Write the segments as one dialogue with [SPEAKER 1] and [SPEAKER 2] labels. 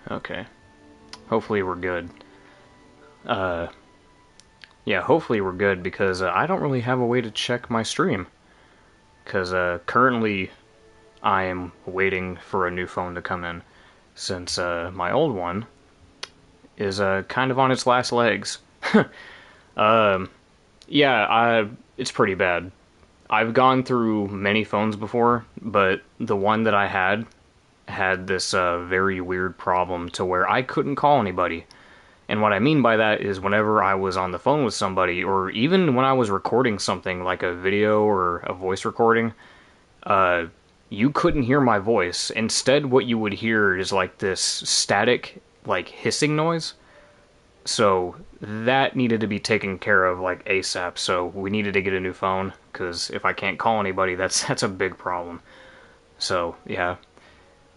[SPEAKER 1] Okay. Hopefully we're good. Uh, yeah, hopefully we're good because I don't really have a way to check my stream. Because currently I am waiting for a new phone to come in since my old one is kind of on its last legs. um, yeah, it's pretty bad. I've gone through many phones before, but the one that I had this very weird problem to where I couldn't call anybody. And what I mean by that is whenever I was on the phone with somebody, or even when I was recording something like a video or a voice recording, uh, you couldn't hear my voice. Instead, what you would hear is like this static, like hissing noise. So that needed to be taken care of like ASAP. So we needed to get a new phone because if I can't call anybody, that's a big problem. So yeah,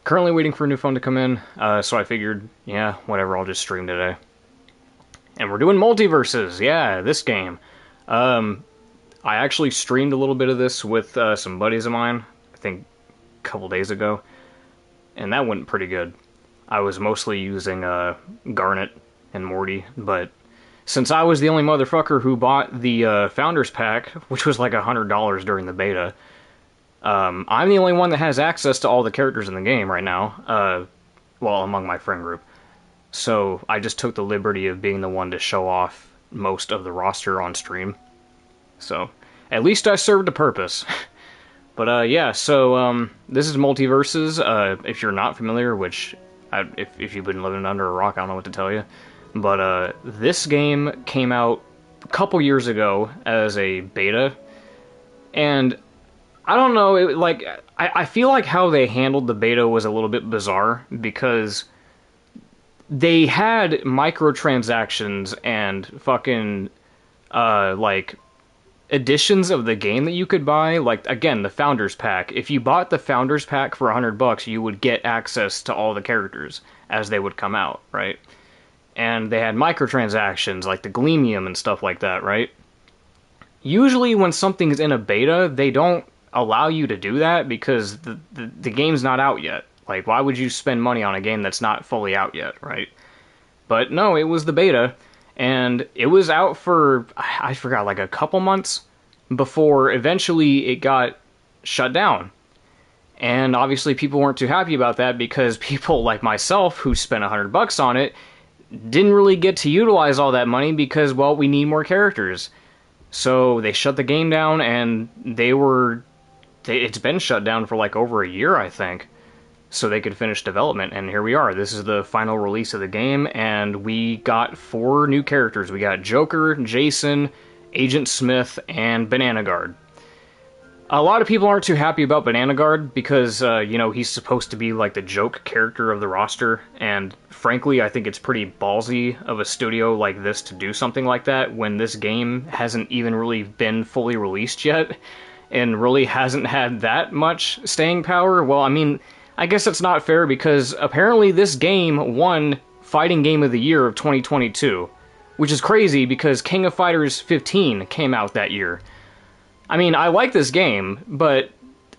[SPEAKER 1] currently waiting for a new phone to come in. So I figured, yeah, whatever, I'll just stream today. And we're doing MultiVersus. Yeah, this game. Um, I actually streamed a little bit of this with some buddies of mine. I think a couple days ago, and that went pretty good. I was mostly using Garnet and Morty, but since I was the only motherfucker who bought the Founders Pack, which was like $100 during the beta, I'm the only one that has access to all the characters in the game right now. Well, among my friend group. So I just took the liberty of being the one to show off most of the roster on stream. So at least I served a purpose. But yeah, so this is MultiVersus. If you're not familiar, which if you've been living under a rock, I don't know what to tell you. But this game came out a couple years ago as a beta, and I don't know, I feel like how they handled the beta was a little bit bizarre because they had microtransactions and fucking like editions of the game that you could buy. Like again, the Founders Pack. If you bought the Founders Pack for $100, you would get access to all the characters as they would come out, right? And they had microtransactions like the Gleamium and stuff like that, right? Usually when something's in a beta, they don't allow you to do that because the game's not out yet. Like, why would you spend money on a game that's not fully out yet, right? But no, it was the beta, and it was out for, I forgot, like a couple months before eventually it got shut down. And obviously people weren't too happy about that because people like myself who spent $100 on it didn't really get to utilize all that money because, well, we need more characters. So they shut the game down, and it's been shut down for like over a year, I think, so they could finish development, and here we are. This is the final release of the game, and we got 4 new characters. We got Joker, Jason, Agent Smith, and Banana Guard. A lot of people aren't too happy about Banana Guard because, he's supposed to be like the joke character of the roster, and frankly, I think it's pretty ballsy of a studio like this to do something like that when this game hasn't even really been fully released yet, and really hasn't had that much staying power. Well, I mean, I guess that's not fair because apparently this game won Fighting Game of the Year of 2022, which is crazy because King of Fighters 15 came out that year. I mean, I like this game, but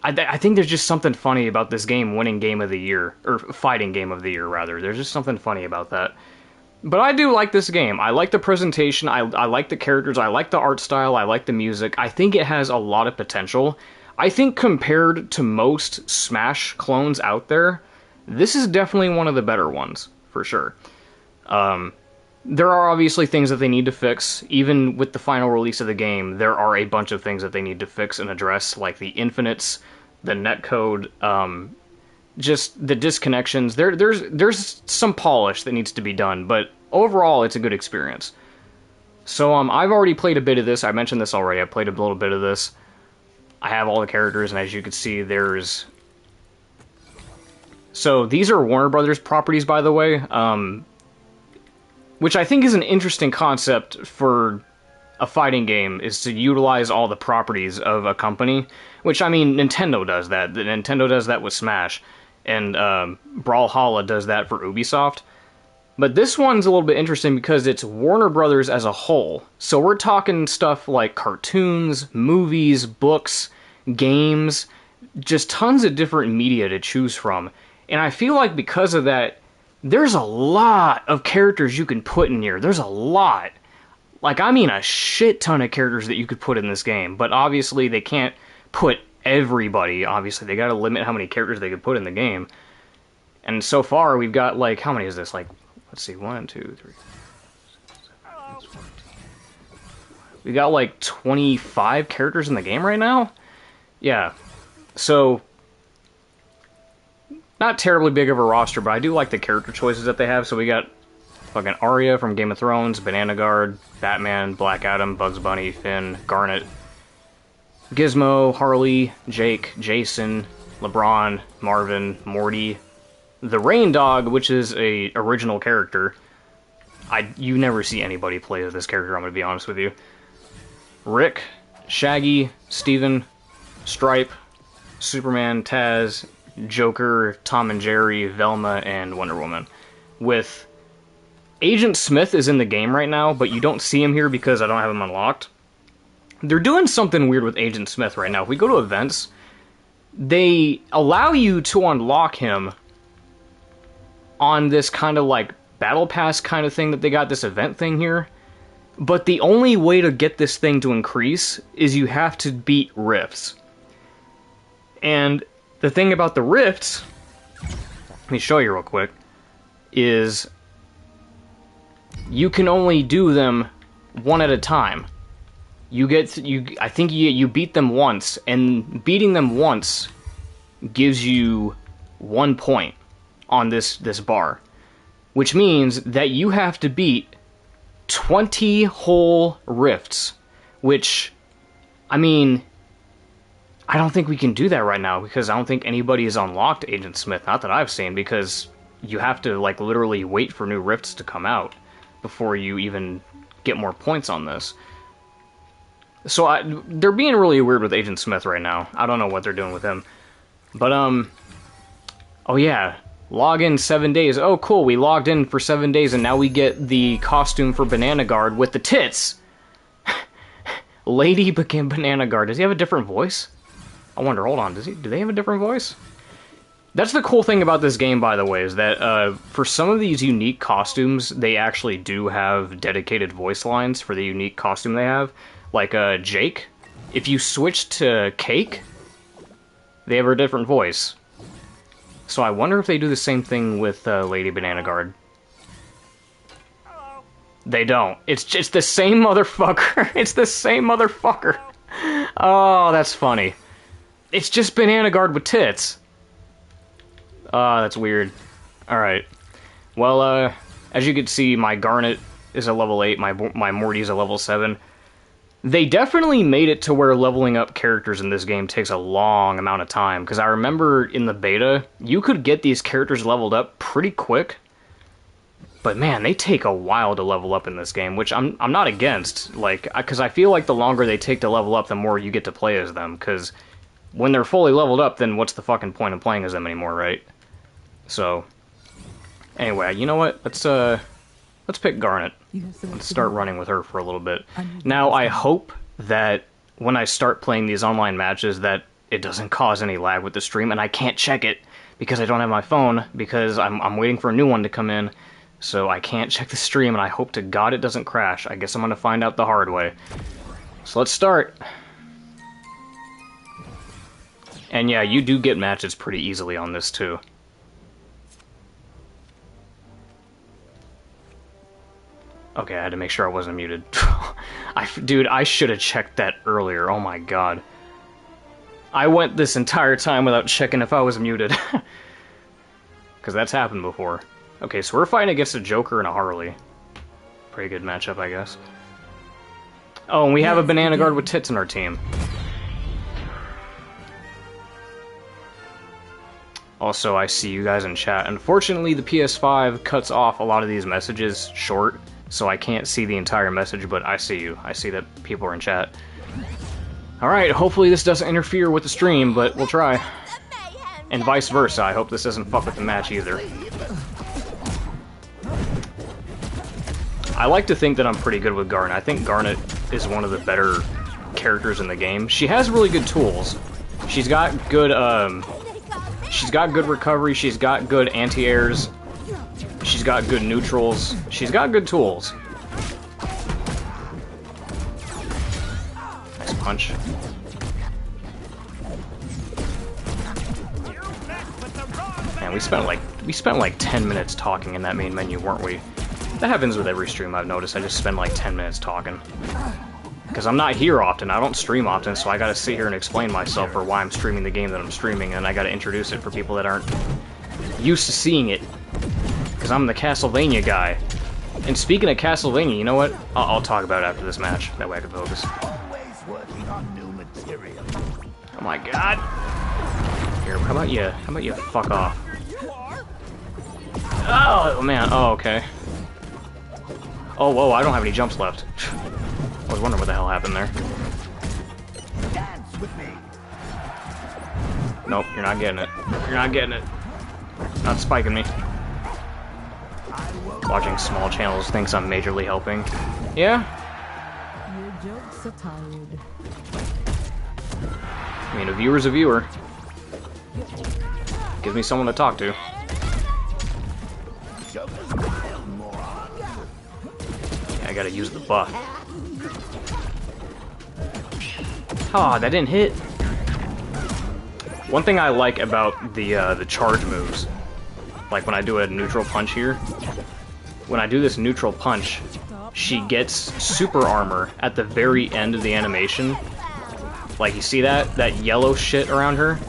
[SPEAKER 1] I think there's just something funny about this game winning Game of the Year, or Fighting Game of the Year, rather. There's just something funny about that. But I do like this game. I like the presentation, I like the characters, I like the art style, I like the music. I think it has a lot of potential. I think compared to most Smash clones out there, this is definitely one of the better ones, for sure. There are obviously things that they need to fix. Even with the final release of the game, there are a bunch of things that they need to fix and address, like the infinites, the netcode, just the disconnections. There's some polish that needs to be done, but overall, it's a good experience. So I've already played a bit of this. I mentioned this already. I played a little bit of this. I have all the characters, and as you can see, there's... So, these are Warner Brothers properties, by the way, which I think is an interesting concept for a fighting game, is to utilize all the properties of a company, which, I mean, Nintendo does that. Nintendo does that with Smash, and Brawlhalla does that for Ubisoft. But this one's a little bit interesting because it's Warner Brothers as a whole. So we're talking stuff like cartoons, movies, books, games, just tons of different media to choose from. And I feel like because of that, there's a lot of characters you can put in here. There's a lot. Like, I mean a shit ton of characters that you could put in this game. But obviously they can't put everybody. Obviously they gotta limit how many characters they could put in the game. And so far we've got, like, how many is this? Like, let's see, 1, 2, 3... We got like 25 characters in the game right now? Yeah. So, not terribly big of a roster, but I do like the character choices that they have. So we got fucking Arya from Game of Thrones, Banana Guard, Batman, Black Adam, Bugs Bunny, Finn, Garnet, Gizmo, Harley, Jake, Jason, LeBron, Marvin, Morty, the Rain Dog, which is a original character. You never see anybody play as this character, I'm gonna be honest with you. Rick, Shaggy, Steven, Stripe, Superman, Taz, Joker, Tom and Jerry, Velma, and Wonder Woman. With Agent Smith is in the game right now, but you don't see him here because I don't have him unlocked. They're doing something weird with Agent Smith right now. If we go to events, they allow you to unlock him on this kind of like battle pass kind of thing that they got, this event thing here. But the only way to get this thing to increase is you have to beat rifts. And the thing about the rifts, let me show you real quick, is you can only do them one at a time. I think you beat them once, and beating them once gives you 1 point on this bar. Which means that you have to beat 20 whole rifts, which, I mean, I don't think we can do that right now, because I don't think anybody has unlocked Agent Smith, not that I've seen, because you have to, like, literally wait for new rifts to come out before you even get more points on this. So they're being really weird with Agent Smith right now. I don't know what they're doing with him. But, oh yeah, log in 7 days. Oh, cool, we logged in for 7 days, and now we get the costume for Banana Guard with the tits. Lady became Banana Guard. Does he have a different voice? I wonder, hold on, do they have a different voice? That's the cool thing about this game, by the way, is that for some of these unique costumes, they actually do have dedicated voice lines for the unique costume they have. Like Jake, if you switch to Cake, they have a different voice. So I wonder if they do the same thing with Lady Banana Guard. They don't. It's just the same motherfucker. It's the same motherfucker. Oh, that's funny. It's just Banana Guard with tits. Oh, that's weird. Alright. Well, as you can see, my Garnet is a level 8, my Morty is a level 7. They definitely made it to where leveling up characters in this game takes a long amount of time, because I remember in the beta, you could get these characters leveled up pretty quick, but man, they take a while to level up in this game, which I'm not against, like, because I feel like the longer they take to level up, the more you get to play as them, because when they're fully leveled up, then what's the fucking point of playing as them anymore, right? So, anyway, you know what, let's pick Garnet. Let's start running with her for a little bit. Now, I hope that when I start playing these online matches that it doesn't cause any lag with the stream, and I can't check it because I don't have my phone, because I'm waiting for a new one to come in, so I can't check the stream, and I hope to God it doesn't crash. I guess I'm gonna find out the hard way. So let's start. And yeah, you do get matches pretty easily on this too. Okay, I had to make sure I wasn't muted. Dude, I should have checked that earlier. Oh my god. I went this entire time without checking if I was muted. Because that's happened before. Okay, so we're fighting against a Joker and a Harley. Pretty good matchup, I guess. Oh, and we have a Banana Guard with tits in our team. Also, I see you guys in chat. Unfortunately, the PS5 cuts off a lot of these messages short, so I can't see the entire message, but I see you. I see that people are in chat. Alright, hopefully this doesn't interfere with the stream, but we'll try. And vice versa, I hope this doesn't fuck with the match either. I like to think that I'm pretty good with Garnet. I think Garnet is one of the better characters in the game. She has really good tools. She's got good recovery, she's got good anti-airs. She's got good neutrals. She's got good tools. Nice punch. Man, we spent like 10 minutes talking in that main menu, weren't we? That happens with every stream I've noticed. I just spend like 10 minutes talking. Because I'm not here often, I don't stream often, so I gotta sit here and explain myself for why I'm streaming the game that I'm streaming, and I gotta introduce it for people that aren't used to seeing it. Because I'm the Castlevania guy. And speaking of Castlevania, you know what? I'll talk about it after this match. That way I can focus. Oh my god! Here, how about you fuck off? Oh man, oh okay. Oh whoa, I don't have any jumps left. I was wondering what the hell happened there. Nope, you're not getting it. You're not getting it. Not spiking me. Watching small channels thinks I'm majorly helping. Yeah?
[SPEAKER 2] Your jokes are tired.
[SPEAKER 1] I mean, a viewer's a viewer. Gives me someone to talk to. Yeah, I gotta use the buff. Ah, that didn't hit. One thing I like about the charge moves, like when I do a neutral punch here, when I do this neutral punch, she gets super armor at the very end of the animation. Like, you see that? That yellow shit around her?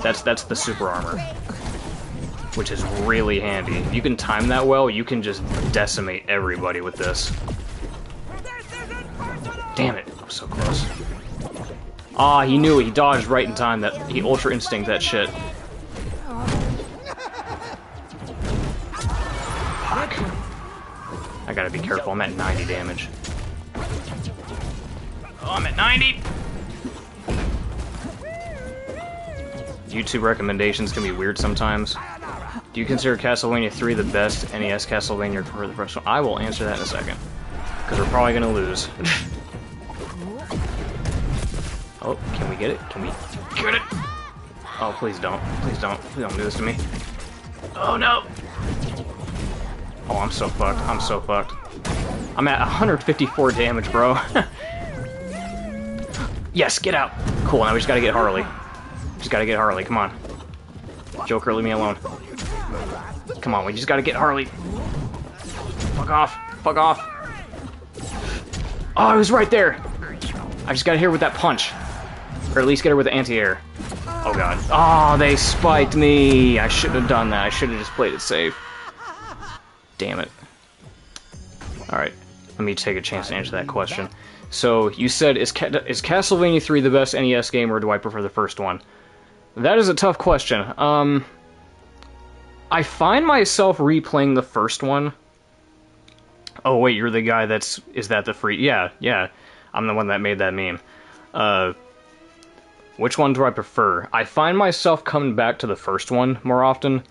[SPEAKER 1] That's the super armor. Which is really handy. If you can time that well, you can just decimate everybody with this. Damn it, I'm so close. Ah, he knew it. He dodged right in time. That he Ultra Instinct that shit. Fuck. I gotta be careful. I'm at 90 damage. Oh, I'm at 90! YouTube recommendations can be weird sometimes. Do you consider Castlevania 3 the best NES Castlevania for the first one? I will answer that in a second. Because we're probably gonna lose. Oh, can we get it? Can we get it? Oh, please don't. Please don't. Please don't do this to me. Oh, no! Oh, I'm so fucked. I'm so fucked. I'm at 154 damage, bro. Yes, get out! Cool, now we just gotta get Harley. Just gotta get Harley, come on. Joker, leave me alone. Come on, we just gotta get Harley. Fuck off. Fuck off. Oh, I was right there! I just gotta hit her with that punch. Or at least get her with the anti-air. Oh god. Oh, they spiked me! I shouldn't have done that. I should have just played it safe. Damn it. Alright, let me take a chance to answer that question. So, you said, is Castlevania 3 the best NES game, or do I prefer the first one? That is a tough question. I find myself replaying the first one. Oh wait, you're the guy that's... Is that the free... Yeah, yeah. I'm the one that made that meme. Which one do I prefer? I find myself coming back to the first one more often.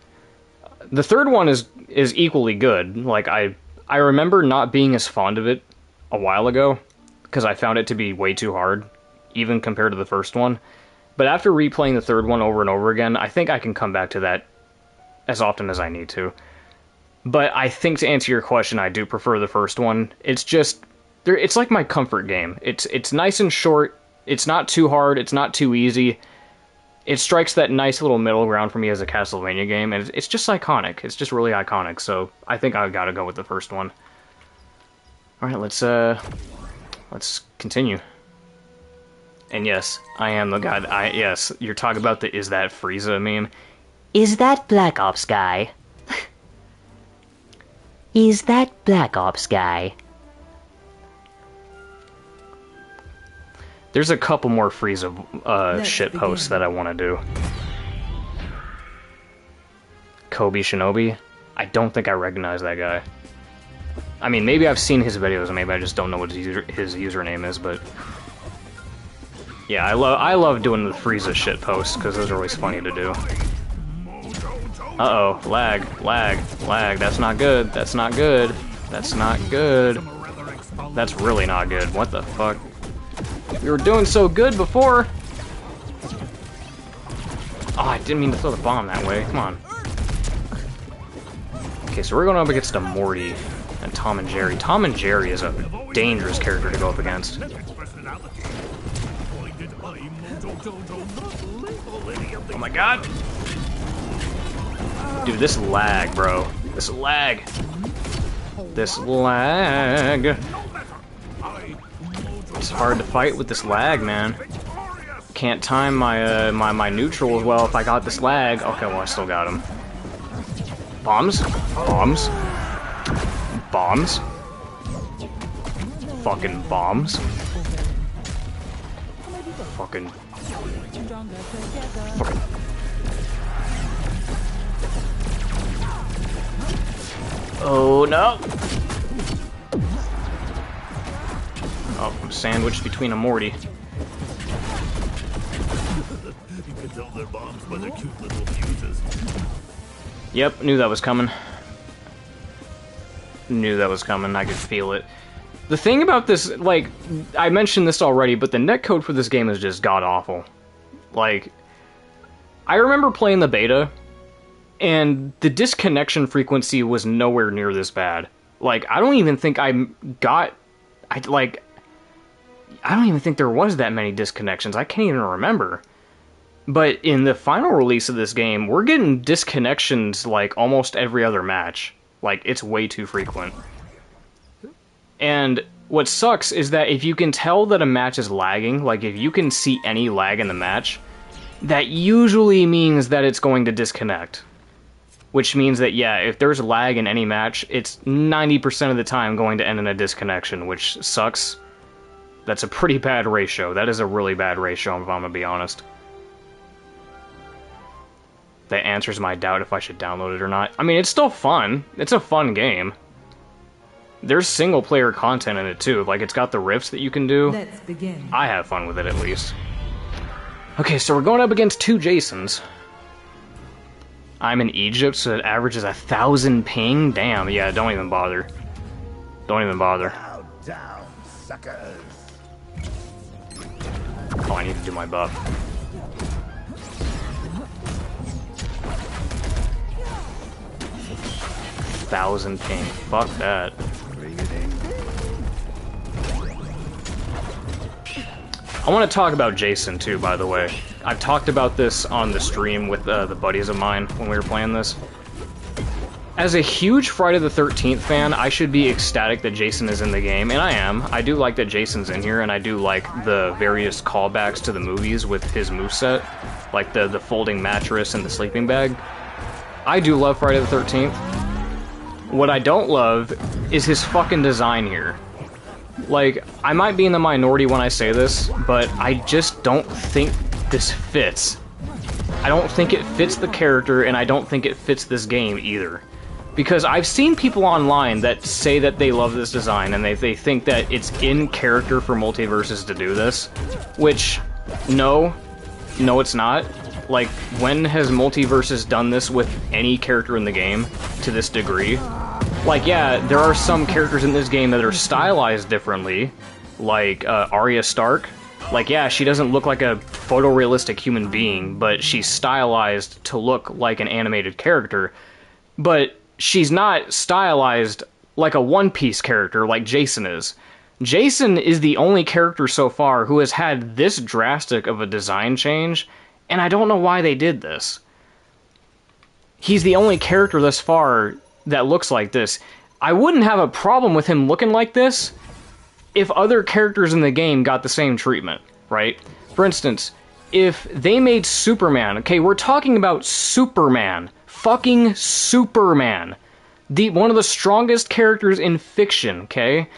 [SPEAKER 1] The third one is equally good. Like, I remember not being as fond of it a while ago, because I found it to be way too hard, even compared to the first one. But after replaying the third one over and over again, I think I can come back to that as often as I need to. But I think, to answer your question, I do prefer the first one. It's just... It's like my comfort game. It's nice and short. It's not too hard. It's not too easy. It strikes that nice little middle ground for me as a Castlevania game, and it's just iconic. It's just really iconic, so I think I gotta go with the first one. Alright, let's continue. And yes, I am the guy yes, you're talking about the Is That Frieza meme.
[SPEAKER 3] Is that Black Ops guy? Is that Black Ops guy?
[SPEAKER 1] There's a couple more Frieza shit posts that I want to do. Kobe Shinobi? I don't think I recognize that guy. I mean, maybe I've seen his videos, and maybe I just don't know what his username is, but... Yeah, I love doing the Frieza shit posts, because those are always funny to do. Uh-oh, lag, lag, lag, that's not good, that's not good, that's not good. That's really not good, what the fuck? We were doing so good before! Oh, I didn't mean to throw the bomb that way, come on. Okay, so we're going up against a Morty and Tom and Jerry. Tom and Jerry is a dangerous character to go up against. Oh my god! Dude, this lag, bro. This lag. This lag. It's hard to fight with this lag, man. Can't time my my neutral as well if I got this lag. Okay, well I still got him. Bombs? Bombs? Bombs? Fucking bombs? Fucking... Fucking... Oh no! Oh, I'm sandwiched between a Morty.
[SPEAKER 4] You can tell they're bombs by their cute little fuses.
[SPEAKER 1] Yep, knew that was coming. Knew that was coming, I could feel it. The thing about this, like, I mentioned this already, but the netcode for this game is just god-awful. Like, I remember playing the beta, and the disconnection frequency was nowhere near this bad. Like, I don't even think I don't even think there was that many disconnections. I can't even remember. But in the final release of this game, we're getting disconnections like almost every other match. Like, it's way too frequent. And what sucks is that if you can tell that a match is lagging, like if you can see any lag in the match, that usually means that it's going to disconnect. Which means that, yeah, if there's lag in any match, it's 90% of the time going to end in a disconnection, which sucks. That's a pretty bad ratio. That is a really bad ratio, if I'm gonna be honest. That answers my doubt if I should download it or not. I mean, it's still fun. It's a fun game. There's single-player content in it, too. Like, it's got the rifts that you can do.
[SPEAKER 2] Let's begin.
[SPEAKER 1] I have fun with it, at least. Okay, so we're going up against two Jasons. I'm in Egypt, so it averages 1,000 ping? Damn, yeah, don't even bother. Don't even bother.
[SPEAKER 4] Bow down, suckers.
[SPEAKER 1] Oh, I need to do my buff. Thousand ping. Fuck that. I want to talk about Jason too, by the way. I've talked about this on the stream with the buddies of mine when we were playing this. As a huge Friday the 13th fan, I should be ecstatic that Jason is in the game, and I am. I do like that Jason's in here, and I do like the various callbacks to the movies with his moveset, like the folding mattress and the sleeping bag. I do love Friday the 13th. What I don't love is his fucking design here. Like, I might be in the minority when I say this, but I just don't think this fits. I don't think it fits the character, and I don't think it fits this game either. Because I've seen people online that say that they love this design, and they think that it's in character for MultiVersus to do this. Which, no, it's not. Like, when has MultiVersus done this with any character in the game to this degree? Like, yeah, there are some characters in this game that are stylized differently, like Arya Stark. Like, yeah, she doesn't look like a photorealistic human being, but she's stylized to look like an animated character. But she's not stylized like a One Piece character like Jason is. Jason is the only character so far who has had this drastic of a design change, and I don't know why they did this. He's the only character thus far that looks like this. I wouldn't have a problem with him looking like this if other characters in the game got the same treatment, right? For instance, if they made Superman, okay, we're talking about Superman, fucking Superman, one of the strongest characters in fiction, okay?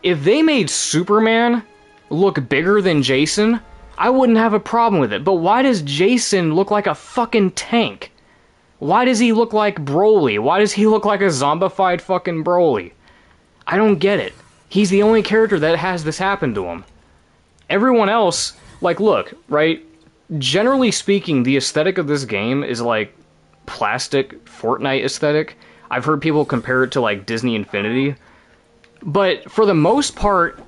[SPEAKER 1] If they made Superman look bigger than Jason, I wouldn't have a problem with it. But why does Jason look like a fucking tank? Why does he look like Broly? Why does he look like a zombified fucking Broly? I don't get it. He's the only character that has this happen to him. Everyone else, like, look, right? Generally speaking, the aesthetic of this game is like plastic Fortnite aesthetic. I've heard people compare it to like Disney Infinity. But for the most part,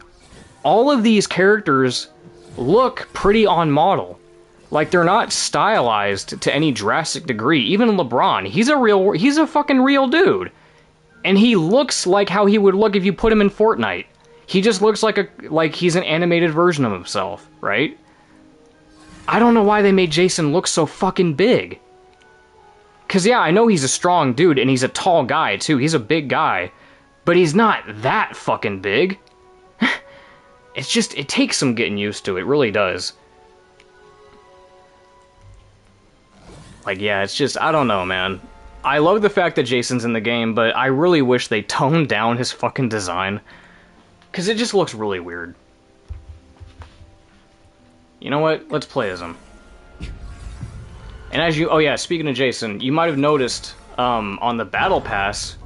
[SPEAKER 1] all of these characters look pretty on model. Like, they're not stylized to any drastic degree. Even LeBron, he's a fucking real dude. And he looks like how he would look if you put him in Fortnite. He just looks like he's an animated version of himself, right? I don't know why they made Jason look so fucking big. Cause yeah, I know he's a strong dude, and he's a tall guy too. He's a big guy. But he's not that fucking big. It's just, it takes some getting used to. It really does. Like, yeah, it's just, I don't know, man. I love the fact that Jason's in the game, but I really wish they toned down his fucking design. Because it just looks really weird. You know what? Let's play as him. And as you... Oh yeah, speaking of Jason, you might have noticed on the Battle Pass...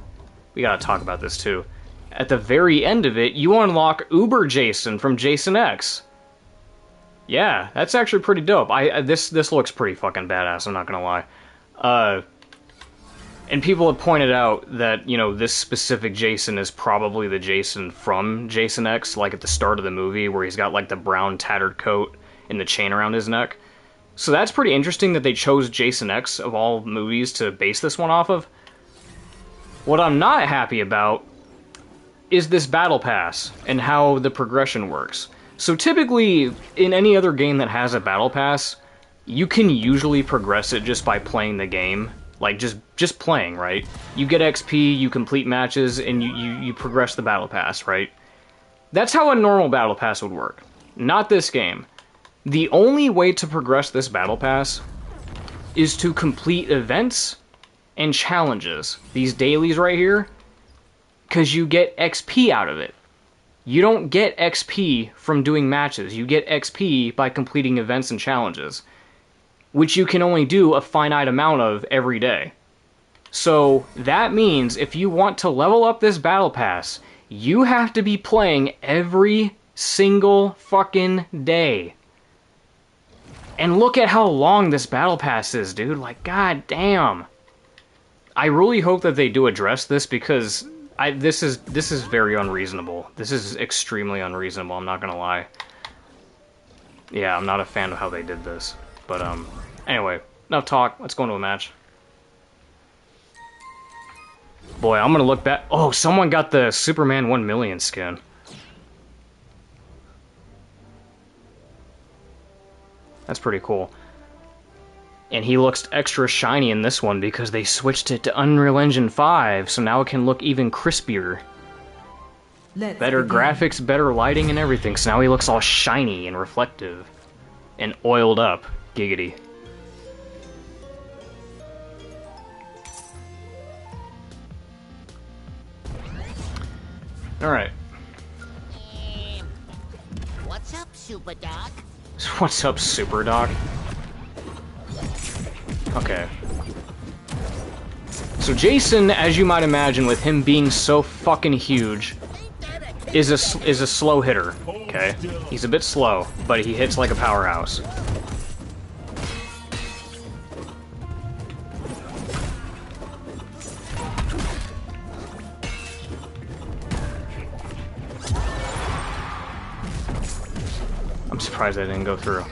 [SPEAKER 1] We gotta talk about this too. At the very end of it, you unlock Uber Jason from Jason X. Yeah, that's actually pretty dope. This looks pretty fucking badass, I'm not gonna lie. And people have pointed out that, you know, this specific Jason is probably the Jason from Jason X, like at the start of the movie, where he's got like the brown tattered coat and the chain around his neck. So that's pretty interesting that they chose Jason X of all movies to base this one off of. What I'm not happy about is this battle pass and how the progression works. So typically, in any other game that has a battle pass, you can usually progress it just by playing the game. Like, just playing, right? You get XP, you complete matches, and you progress the battle pass, right? That's how a normal battle pass would work. Not this game. The only way to progress this battle pass is to complete events and challenges. These dailies right here, because you get XP out of it. You don't get XP from doing matches. You get XP by completing events and challenges, which you can only do a finite amount of every day. So that means if you want to level up this battle pass, you have to be playing every single fucking day. And look at how long this battle pass is, dude. Like, god damn. I really hope that they do address this, because this is very unreasonable. This is extremely unreasonable, I'm not gonna lie. Yeah, I'm not a fan of how they did this. But, anyway, enough talk. Let's go into a match. Boy, I'm gonna look back. Oh, someone got the Superman 1 million skin. That's pretty cool. And he looks extra shiny in this one because they switched it to Unreal Engine 5, so now it can look even crispier. Better graphics, better lighting, and everything, so now he looks all shiny and reflective. And oiled up. Giggity. Alright.
[SPEAKER 5] What's up, Super Doc?
[SPEAKER 1] What's up, Super Doc? Okay. So Jason, as you might imagine, with him being so fucking huge, is a slow hitter, okay? He's a bit slow, but he hits like a powerhouse. I'm surprised that didn't go through.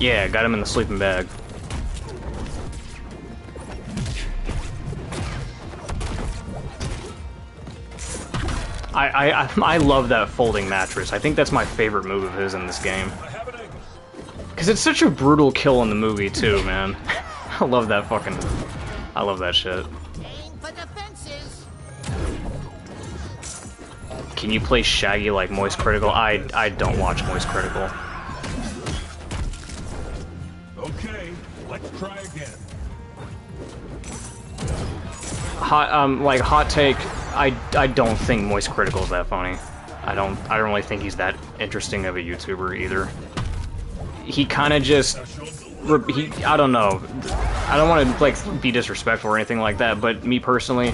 [SPEAKER 1] Yeah, got him in the sleeping bag. I love that folding mattress. I think that's my favorite move of his in this game. Because it's such a brutal kill in the movie, too, man. I love that fucking... I love that shit. Can you play Shaggy like Moist Critical? I don't watch Moist Critical.
[SPEAKER 4] Okay, let's try again.
[SPEAKER 1] Hot take, I don't think Moist Critical is that funny. I don't really think he's that interesting of a YouTuber either. He kind of just, I don't know. I don't want to like be disrespectful or anything like that, but me personally,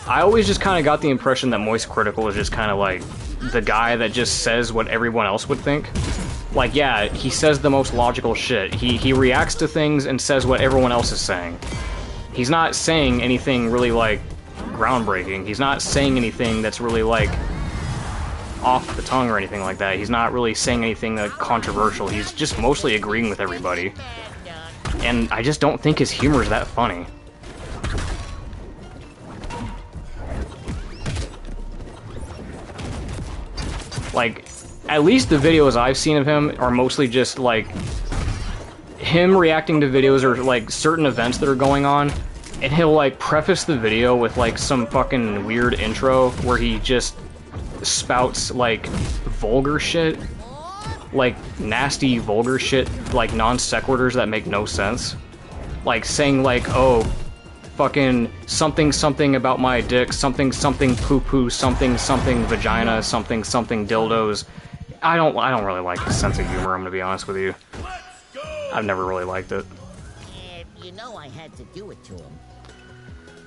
[SPEAKER 1] I always just kind of got the impression that Moist Critical is just kind of like the guy that just says what everyone else would think. Like, yeah, he says the most logical shit. He reacts to things and says what everyone else is saying. He's not saying anything really, like, groundbreaking. He's not saying anything that's really, like, off the tongue or anything like that. He's not really saying anything controversial. He's just mostly agreeing with everybody. And I just don't think his humor is that funny. Like, at least the videos I've seen of him are mostly just, like, him reacting to videos or, like, certain events that are going on, and he'll, like, preface the video with, like, some fucking weird intro where he just spouts, like, vulgar shit. Like, nasty, vulgar shit, like, non-sequiturs that make no sense. Like, saying, like, oh, fucking something something about my dick, something something poo-poo, something something vagina, something something dildos. I don't really like his sense of humor, I'm gonna be honest with you. I've never really liked it.
[SPEAKER 5] You know I had to do it to him.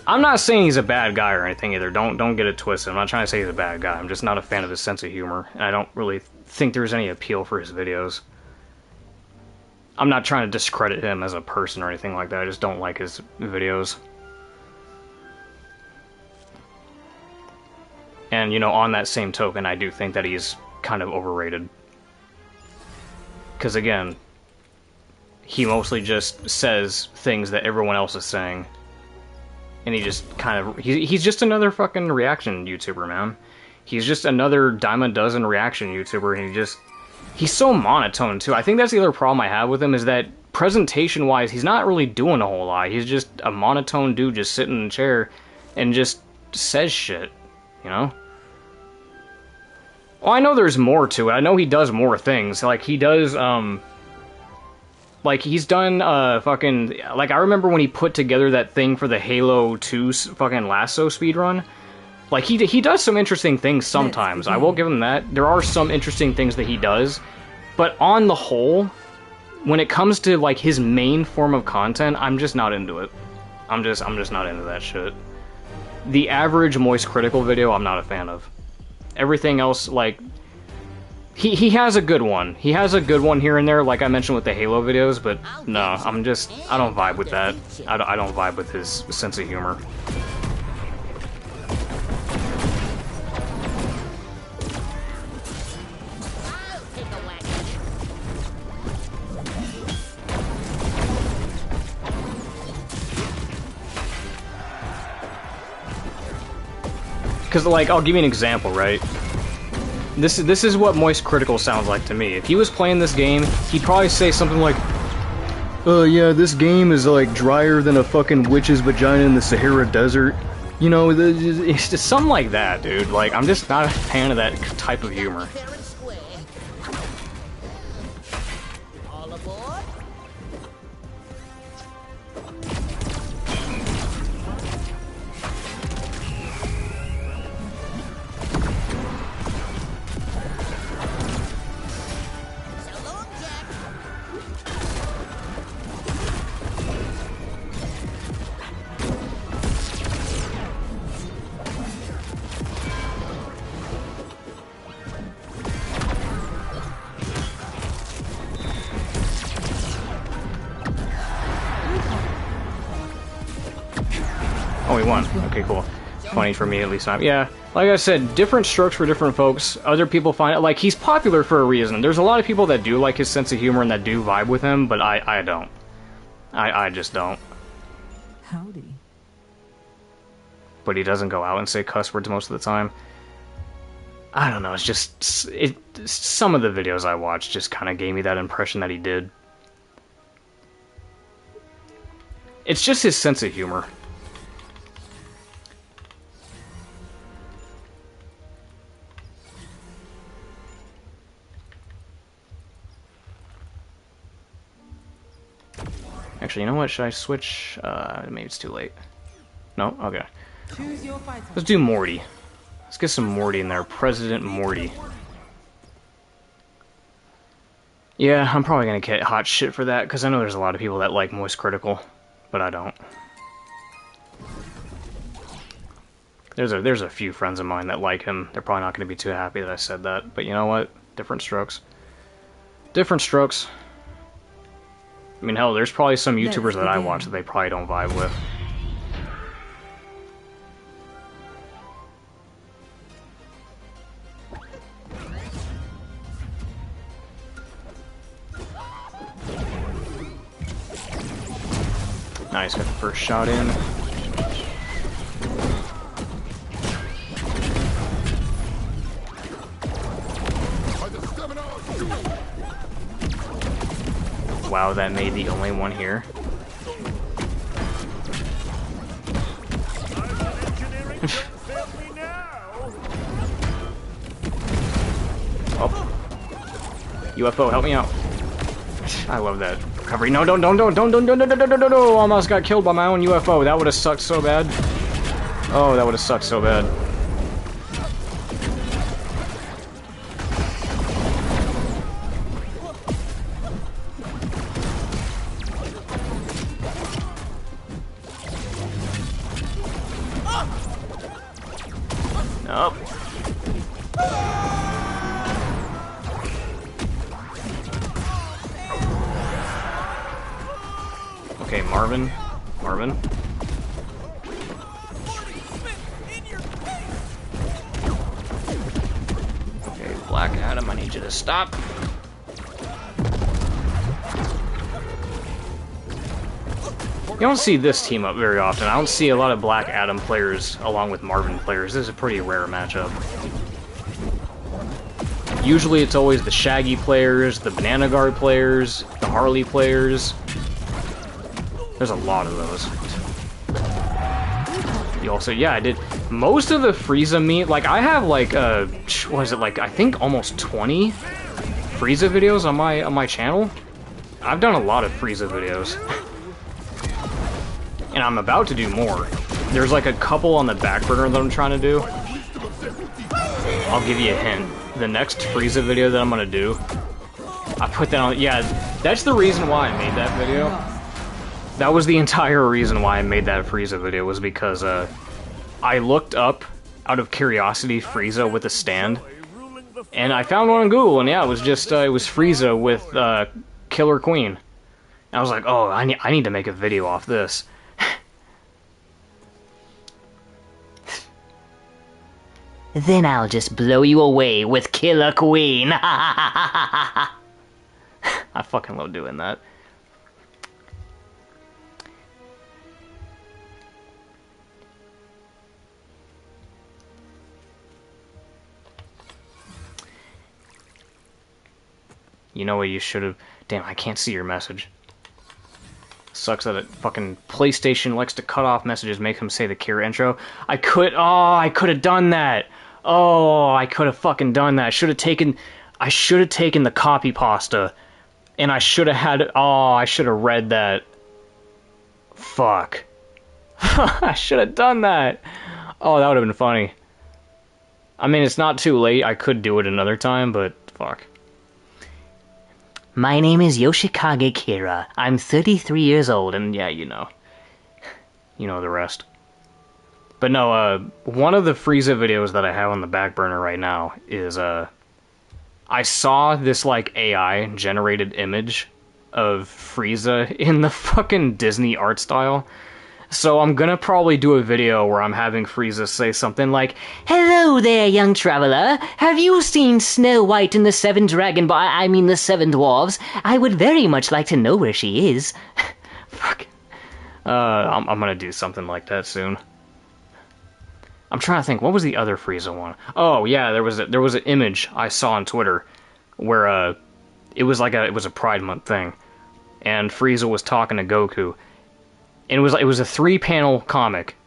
[SPEAKER 1] I'm not saying he's a bad guy or anything either. Don't get it twisted. I'm not trying to say he's a bad guy. I'm just not a fan of his sense of humor, and I don't really think there's any appeal for his videos. I'm not trying to discredit him as a person or anything like that. I just don't like his videos. And, you know, on that same token, I do think that he's kind of overrated. Because, again, he mostly just says things that everyone else is saying. And he just kind of... He's just another fucking reaction YouTuber, man. He's just another dime a dozen reaction YouTuber, and he's so monotone, too. I think that's the other problem I have with him, is that presentation-wise, he's not really doing a whole lot. He's just a monotone dude just sitting in a chair and just says shit, you know? Well, I know there's more to it. I know he does more things. Like, he does, like, he's done, fucking... Like, I remember when he put together that thing for the Halo 2 fucking Lasso speedrun. Like, he does some interesting things sometimes. I will give him that. There are some interesting things that he does. But on the whole, when it comes to, like, his main form of content, I'm just not into it. I'm just not into that shit. The average Moist Critical video, I'm not a fan of. Everything else, like... He has a good one. He has a good one here and there, like I mentioned with the Halo videos, but no, I don't vibe with that. I don't vibe with his sense of humor. Because, like, I'll give you an example, right? This is what Moist Critical sounds like to me. If he was playing this game, he'd probably say something like, yeah, this game is, like, drier than a fucking witch's vagina in the Sahara Desert. You know, it's just something like that, dude. Like, I'm just not a fan of that type of humor.
[SPEAKER 5] All aboard? So long, Jack.
[SPEAKER 1] Oh, we won. Okay, cool. Funny for me, at least not. Yeah, like I said, different strokes for different folks. Other people find it, like, he's popular for a reason. There's a lot of people that do like his sense of humor and that do vibe with him, but I don't. I just don't.
[SPEAKER 2] Howdy.
[SPEAKER 1] But he doesn't go out and say cuss words most of the time. I don't know, it's just... some of the videos I watched just kind of gave me that impression that he did. It's just his sense of humor. Actually, you know what? Should I switch? Maybe it's too late. No? Okay.
[SPEAKER 2] Choose your fighter.
[SPEAKER 1] Let's do Morty. Let's get some Morty in there. President Morty. Yeah, I'm probably gonna get hot shit for that, because I know there's a lot of people that like Moist Critical, but I don't. There's a few friends of mine that like him. They're probably not gonna be too happy that I said that, but you know what? Different strokes. Different strokes. I mean, hell, there's probably some YouTubers that I watch that they probably don't vibe with. Nice, got the first shot in. Wow, that made the only one here. Oh. UFO, help me out. I love that recovery. No, don't, almost got killed by my own UFO. That would have sucked so bad. Oh, that would have sucked so bad. Nope. Okay, Marvin. Okay, Black Adam, I need you to stop. You don't see this team up very often. I don't see a lot of Black Adam players along with Marvin players. This is a pretty rare matchup. Usually it's always the Shaggy players, the Banana Guard players, the Harley players. There's a lot of those. You also, yeah, I did most of the Frieza meet. Like, I have like, what is it, like, I think almost 20 Frieza videos on my channel. I've done a lot of Frieza videos. And I'm about to do more. There's like a couple on the back burner that I'm trying to do. I'll give you a hint. The next Frieza video that I'm gonna do, I put that on, yeah, that's the reason why I made that video. That was the entire reason why I made that Frieza video, was because I looked up, out of curiosity, Frieza with a stand, and I found one on Google, and yeah, it was just, it was Frieza with Killer Queen. And I was like, oh, I need to make a video off this.
[SPEAKER 3] Then I'll just blow you away with Killer Queen.
[SPEAKER 1] I fucking love doing that. You know what you should have... Damn, I can't see your message. Sucks that fucking PlayStation likes to cut off messages, make him say the Kira intro. I could have done that. Oh, I could have fucking done that. I should have taken the copy pasta, and I should have had, I should have read that. Fuck. I should have done that. Oh, that would have been funny. I mean, it's not too late. I could do it another time, but fuck.
[SPEAKER 3] My name is Yoshikage Kira. I'm 33 years old, and
[SPEAKER 1] yeah, you know. You know the rest. But no, one of the Frieza videos that I have on the back burner right now is, I saw this, like, AI-generated image of Frieza in the fucking Disney art style. So I'm gonna probably do a video where I'm having Frieza say something like,
[SPEAKER 3] "Hello there, young traveler. Have you seen Snow White and the Seven the Seven Dwarves? I would very much like to know where she is."
[SPEAKER 1] Fuck. I'm gonna do something like that soon. I'm trying to think, what was the other Frieza one? Oh yeah, there was an image I saw on Twitter where it was a Pride Month thing, and Frieza was talking to Goku, and it was a 3-panel comic.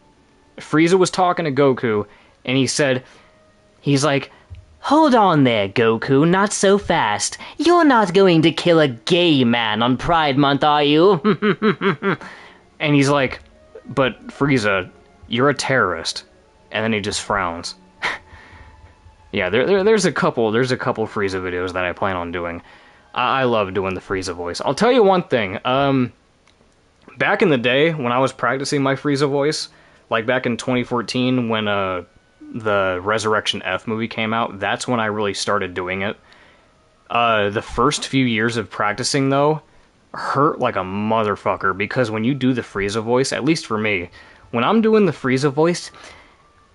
[SPEAKER 1] Frieza was talking to Goku, and he's like, "Hold on there, Goku, not so fast. You're not going to kill a gay man on Pride Month, are you?" And he's like, "But Frieza, you're a terrorist." And then he just frowns. Yeah, there's a couple Frieza videos that I plan on doing. I love doing the Frieza voice. I'll tell you one thing. Back in the day when I was practicing my Frieza voice, like back in 2014 when the Resurrection F movie came out, that's when I really started doing it. The first few years of practicing though hurt like a motherfucker, because when you do the Frieza voice, at least for me, when I'm doing the Frieza voice,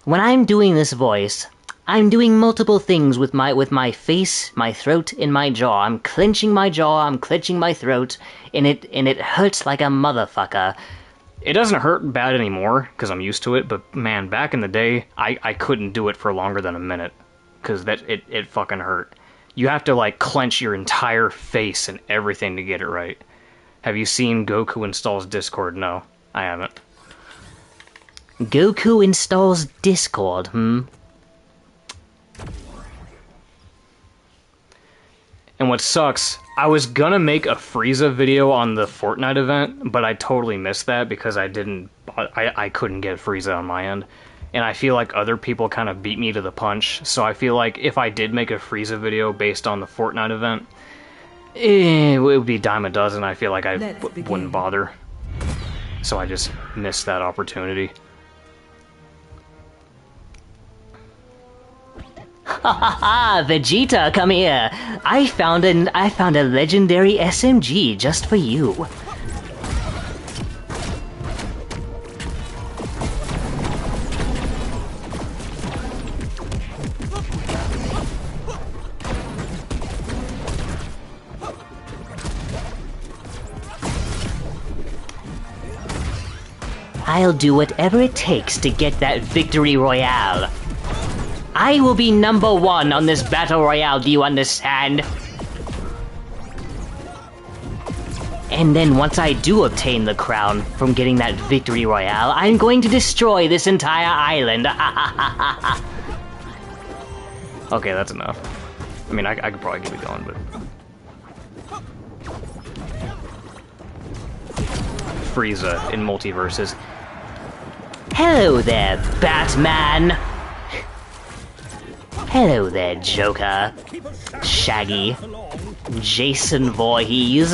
[SPEAKER 3] when I'm doing this voice, I'm doing multiple things with my face, my throat, and my jaw. I'm clenching my jaw, I'm clenching my throat, and it hurts like a motherfucker.
[SPEAKER 1] It doesn't hurt bad anymore, because I'm used to it, but man, back in the day, I couldn't do it for longer than a minute, because it fucking hurt. You have to, like, clench your entire face and everything to get it right. Have you seen Goku installs Discord? No, I haven't.
[SPEAKER 3] Goku installs Discord,
[SPEAKER 1] And what sucks, I was gonna make a Frieza video on the Fortnite event, but I totally missed that because I couldn't get Frieza on my end. And I feel like other people kind of beat me to the punch, so I feel like if I did make a Frieza video based on the Fortnite event, it would be dime a dozen. I feel like I wouldn't bother. So I just missed that opportunity.
[SPEAKER 3] Haha, Vegeta, come here. I found a legendary SMG just for you. I'll do whatever it takes to get that victory royale. I will be number 1 on this battle royale, do you understand? And then once I do obtain the crown from getting that victory royale, I'm going to destroy this entire island.
[SPEAKER 1] Okay, that's enough. I mean, I could probably keep it going, but... Frieza in MultiVersus.
[SPEAKER 3] Hello there, Batman! Hello there, Joker. Shaggy. Jason Voorhees.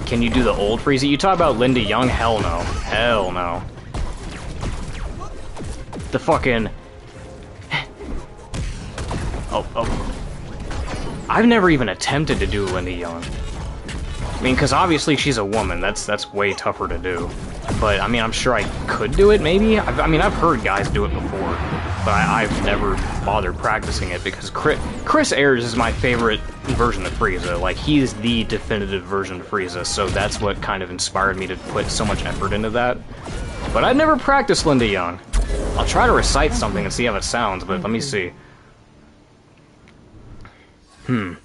[SPEAKER 1] Can you do the old Frieza? You talk about Linda Young? Hell no. Hell no. The fucking... Oh. I've never even attempted to do Linda Young. I mean, because obviously she's a woman. That's way tougher to do. But, I mean, I'm sure I could do it, maybe? I've heard guys do it before. But I've never bothered practicing it because Chris Ayres is my favorite version of Frieza. Like, he's the definitive version of Frieza, so that's what kind of inspired me to put so much effort into that. But I've never practiced Linda Young. I'll try to recite something and see how it sounds, but let me see. Let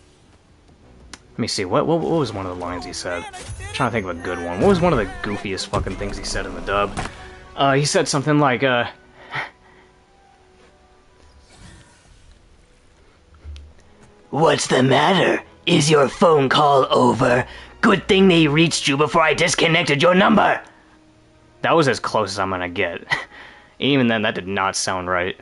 [SPEAKER 1] me see, what was one of the lines he said? I'm trying to think of a good one. What was one of the goofiest fucking things he said in the dub? He said something like,
[SPEAKER 3] What's the matter? Is your phone call over? Good thing they reached you before I disconnected your number.
[SPEAKER 1] That was as close as I'm gonna get. Even then, that did not sound right.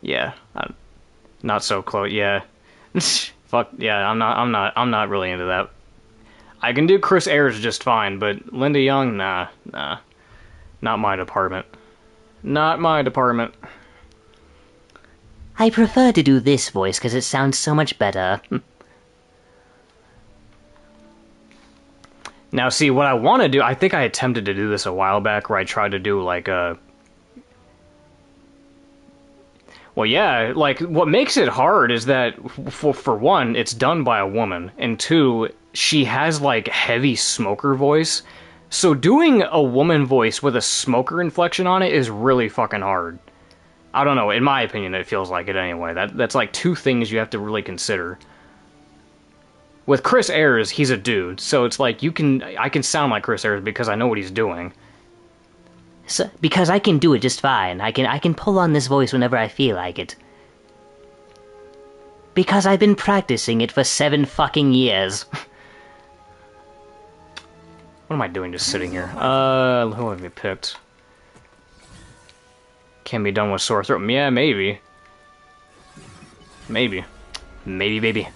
[SPEAKER 1] Yeah, not so close. Yeah, fuck. Yeah, I'm not really into that. I can do Chris Ayres just fine, but Linda Young, nah, not my department. Not my department.
[SPEAKER 3] I prefer to do this voice because it sounds so much better.
[SPEAKER 1] Now, see, what I want to do, I think I attempted to do this a while back, where I tried to do like a... Well, yeah, like, what makes it hard is that, for one, it's done by a woman, and two, she has, like, heavy smoker voice, so doing a woman voice with a smoker inflection on it is really fucking hard. I don't know, in my opinion, it feels like it anyway. That's, like, two things you have to really consider. With Chris Ayres, he's a dude, so it's like, I can sound like Chris Ayres because I know what he's doing.
[SPEAKER 3] So, because I can do it just fine. I can pull on this voice whenever I feel like it. Because I've been practicing it for 7 fucking years.
[SPEAKER 1] What am I doing just sitting here? Who have we picked? Can be done with sore throat. Yeah, maybe. Maybe. Maybe, baby.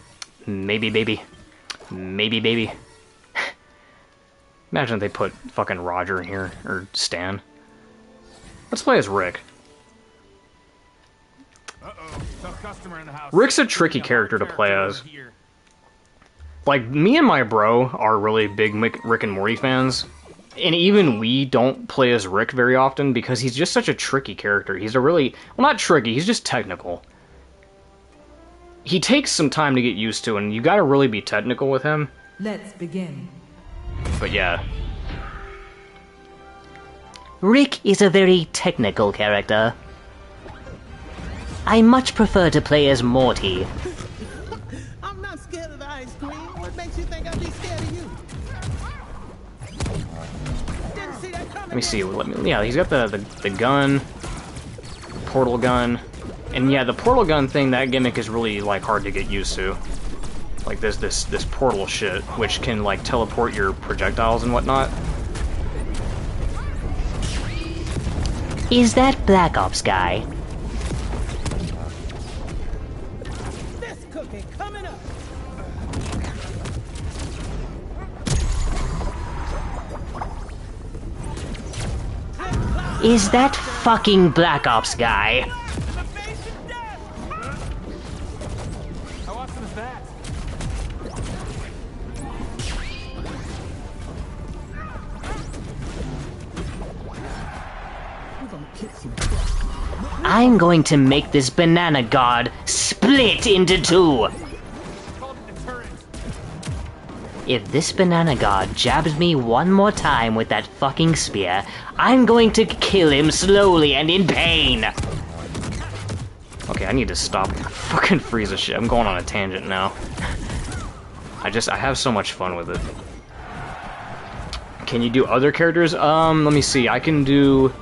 [SPEAKER 1] Maybe, baby. Maybe, baby. Imagine if they put fucking Roger in here, or Stan. Let's play as Rick.
[SPEAKER 4] Uh-oh, tough customer in the house.
[SPEAKER 1] Rick's a tricky character to play as. Like, me and my bro are really big Rick and Morty fans, and even we don't play as Rick very often because he's just such a tricky character. He's a really... Well, not tricky, he's just technical. He takes some time to get used to, and you gotta really be technical with him.
[SPEAKER 2] Let's begin.
[SPEAKER 1] But yeah.
[SPEAKER 3] Rick is a very technical character. I much prefer to play as Morty.
[SPEAKER 6] I'm not scared of the ice cream. What makes you think I'd be scared of you? Didn't see that coming.
[SPEAKER 1] Let me see. Yeah, he's got the gun, portal gun, and yeah, the portal gun thing. That gimmick is really like hard to get used to. Like this portal shit, which can like teleport your projectiles and whatnot.
[SPEAKER 3] Is that Black Ops guy?
[SPEAKER 6] This cookie coming up.
[SPEAKER 3] Is that fucking Black Ops guy?
[SPEAKER 7] How awesome is that?
[SPEAKER 3] I'm going to make this banana god split into two. If this banana god jabs me one more time with that fucking spear, I'm going to kill him slowly and in pain.
[SPEAKER 1] Okay, I need to stop fucking Frieza shit. I'm going on a tangent now. I have so much fun with it. Can you do other characters? Let me see. I can do...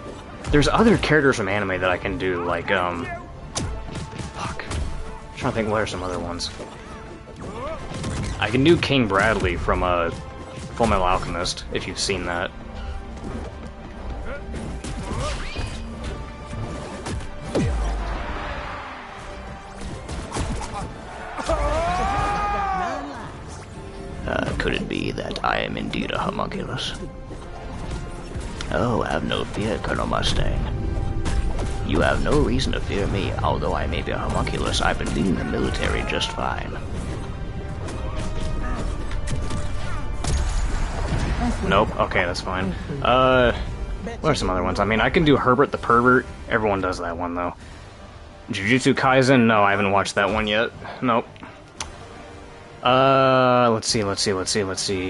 [SPEAKER 1] There's other characters from anime that I can do, like, fuck. I'm trying to think what are some other ones. I can do King Bradley from, Full Metal Alchemist, if you've seen that. Could it be that I am indeed a homunculus? Oh, have no fear, Colonel Mustang. You have no reason to fear me, although I may be a homunculus. I've been leading the military just fine. Nope, okay, that's fine. What are some other ones? I mean, I can do Herbert the Pervert. Everyone does that one, though. Jujutsu Kaisen? No, I haven't watched that one yet. Nope. Let's see.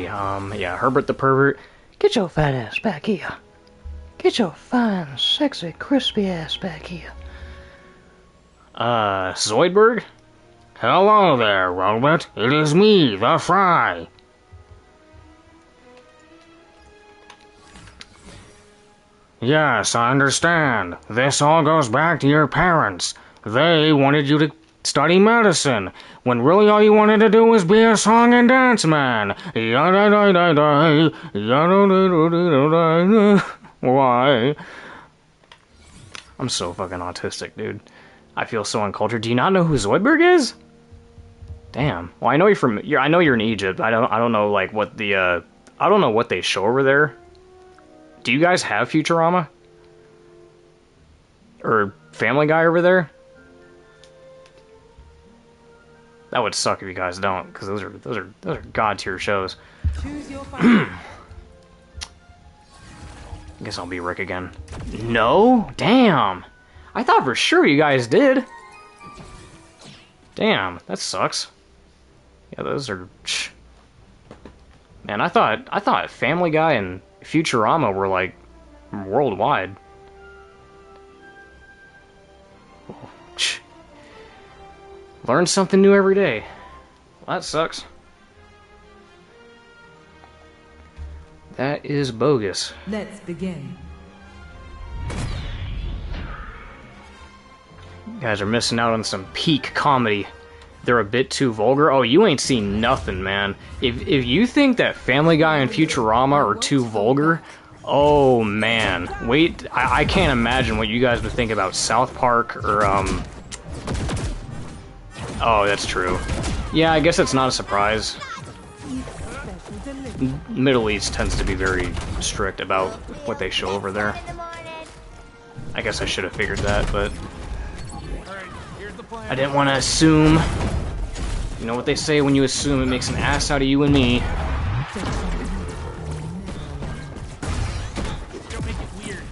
[SPEAKER 1] Yeah, Herbert the Pervert.
[SPEAKER 8] Get your fat ass back here. Get your fine, sexy, crispy ass back here.
[SPEAKER 1] Zoidberg? Hello there, Robert. It is me, the Fry. Yes, I understand. This all goes back to your parents. They wanted you to study medicine, when really all you wanted to do was be a song and dance man. Why? I'm so fucking autistic, dude. I feel so uncultured. Do you not know who Zoidberg is? Damn. Well, I know you're from. I know you're in Egypt. I don't know like what the. I don't know what they show over there. Do you guys have Futurama? Or Family Guy over there? That would suck if you guys don't, because those are god tier shows.
[SPEAKER 2] Choose your fighter.
[SPEAKER 1] I guess I'll be Rick again. No? Damn! I thought for sure you guys did. Damn, that sucks. Yeah, those are... Man, I thought Family Guy and Futurama were, like, worldwide. Learn something new every day. Well, that sucks. That is bogus.
[SPEAKER 2] Let's begin.
[SPEAKER 1] You guys are missing out on some peak comedy. They're a bit too vulgar. Oh, you ain't seen nothing, man. If you think that Family Guy and Futurama are too vulgar, oh man. Wait, I can't imagine what you guys would think about South Park or Oh, that's true. Yeah, I guess it's not a surprise. Middle East tends to be very strict about what they show over there. I guess I should have figured that, but I didn't want to assume. You know what they say when you assume it makes an ass out of you and me.
[SPEAKER 7] Don't make it weird.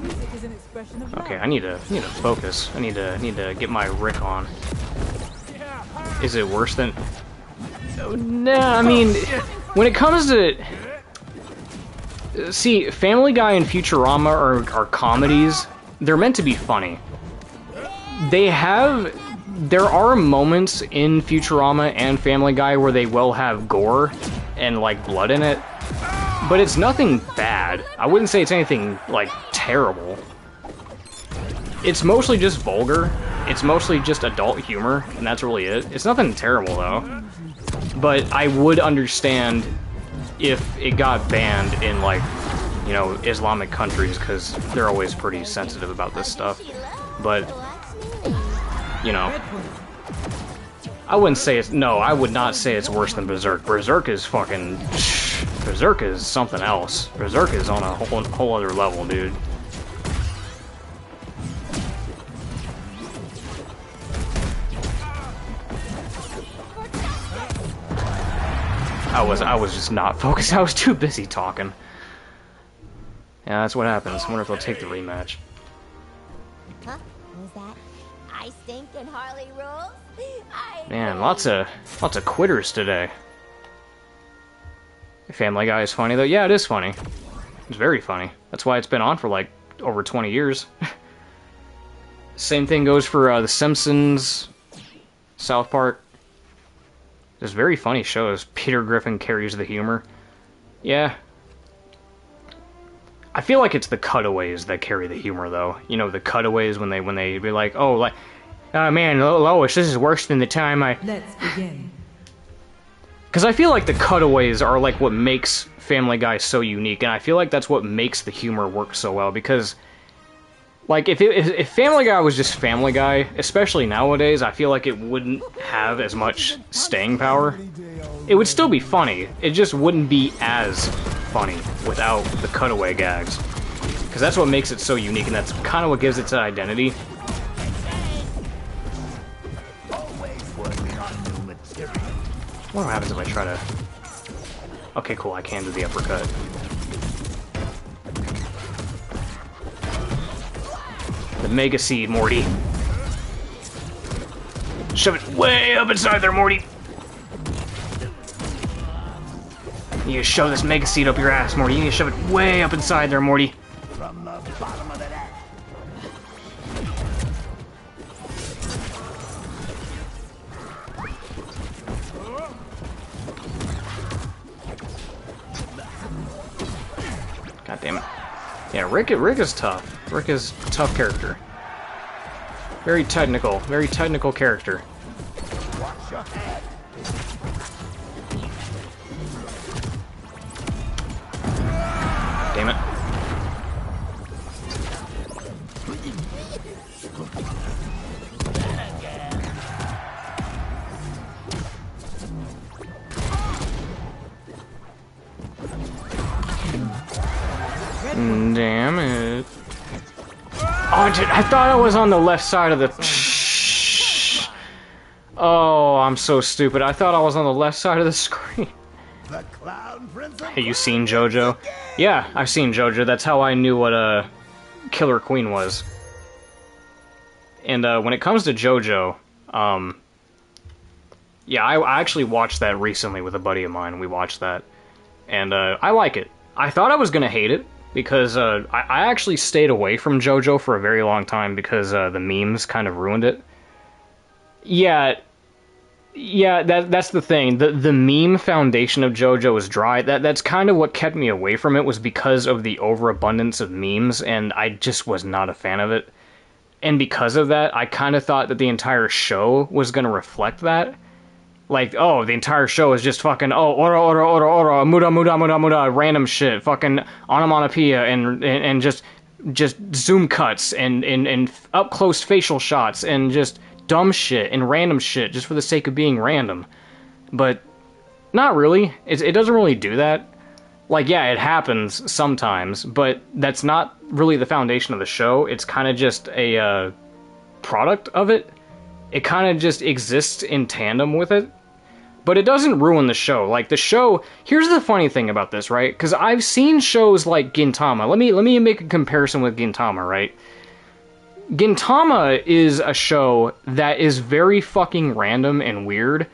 [SPEAKER 2] Music is an expression of love.
[SPEAKER 1] Okay, I need to focus. I need to get my Rick on. Is it worse than? Oh, nah, I mean, when it comes to, see, Family Guy and Futurama are comedies. They're meant to be funny. There are moments in Futurama and Family Guy where they will have gore and like blood in it, but it's nothing bad. I wouldn't say it's anything like terrible. It's mostly just vulgar. It's mostly just adult humor, and that's really it. It's nothing terrible though. But I would understand if it got banned in, like, you know, Islamic countries, because they're always pretty sensitive about this stuff. But, you know, I wouldn't say it's, no, I would not say it's worse than Berserk. Berserk is fucking, Berserk is something else. Berserk is on a whole other level, dude. I was just not focused. I was too busy talking. Yeah, that's what happens. I wonder if they'll take the rematch.
[SPEAKER 5] Huh? What was that? I stink and Harley rules?
[SPEAKER 1] Man, lots of quitters today. Family Guy is funny though. Yeah, it is funny. It's very funny. That's why it's been on for like over 20 years. Same thing goes for The Simpsons, South Park. There's very funny shows. Peter Griffin carries the humor. Yeah. I feel like it's the cutaways that carry the humor, though. You know, the cutaways when they be like, oh, like, oh man, Lois, this is worse than the time I...
[SPEAKER 2] Let's begin.
[SPEAKER 1] Because I feel like the cutaways are like what makes Family Guy so unique, and I feel like that's what makes the humor work so well, because... Like, if Family Guy was just Family Guy, especially nowadays, I feel like it wouldn't have as much staying power. It would still be funny, it just wouldn't be as funny without the cutaway gags. Because that's what makes it so unique, and that's kind of what gives it its identity. What happens if I try to... Okay, cool, I can do the uppercut. The Mega Seed, Morty. Shove it way up inside there, Morty. You need to shove this Mega Seed up your ass, Morty. You need to shove it way up inside there, Morty.
[SPEAKER 4] From the bottom of the net.
[SPEAKER 1] God damn it. Yeah, Rick is tough. Rick is a tough character. Very technical character.
[SPEAKER 4] Watch your head.
[SPEAKER 1] Damn it. Damn it. Oh, dude, I thought I was on the left side of the... Oh, I'm so stupid. I thought I was on the left side of the screen.
[SPEAKER 4] The Clown Prince of
[SPEAKER 1] Have you seen JoJo? Yeah, I've seen JoJo. That's how I knew what Killer Queen was. And when it comes to JoJo, yeah, I actually watched that recently with a buddy of mine. We watched that. And I like it. I thought I was going to hate it, because I actually stayed away from JoJo for a very long time because the memes kind of ruined it. Yeah, that's the thing. The meme foundation of JoJo is dry. That's kind of what kept me away from it, was because of the overabundance of memes, and I just was not a fan of it. And because of that, I kind of thought that the entire show was going to reflect that. Like, oh, the entire show is just fucking, oh, ora, muda, random shit, fucking onomatopoeia, and just zoom cuts, and up-close facial shots, and just dumb shit, and random shit, just for the sake of being random. But, not really. It doesn't really do that. Like, yeah, it happens sometimes, but that's not really the foundation of the show. It's kind of just a product of it. It kind of just exists in tandem with it. But it doesn't ruin the show. Like, the show... Here's the funny thing about this, right? Because I've seen shows like Gintama. Let me make a comparison with Gintama, right? Gintama is a show that is very fucking random and weird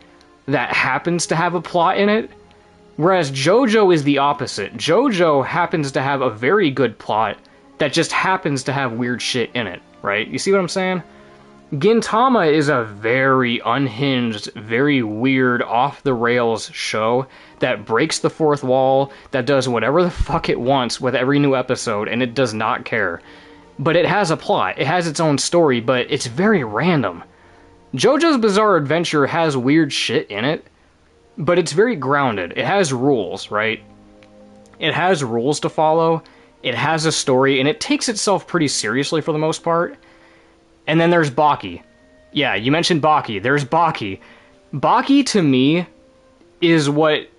[SPEAKER 1] that happens to have a plot in it. Whereas JoJo is the opposite. JoJo happens to have a very good plot that just happens to have weird shit in it, right? You see what I'm saying? Gintama is a very unhinged, very weird, off-the-rails show that breaks the fourth wall, that does whatever the fuck it wants with every new episode, and it does not care. But it has a plot, it has its own story, but it's very random. JoJo's Bizarre Adventure has weird shit in it, but it's very grounded. It has rules, right? It has rules to follow, it has a story, and it takes itself pretty seriously for the most part. And then there's Baki. Yeah, you mentioned Baki. There's Baki. Baki, to me, is what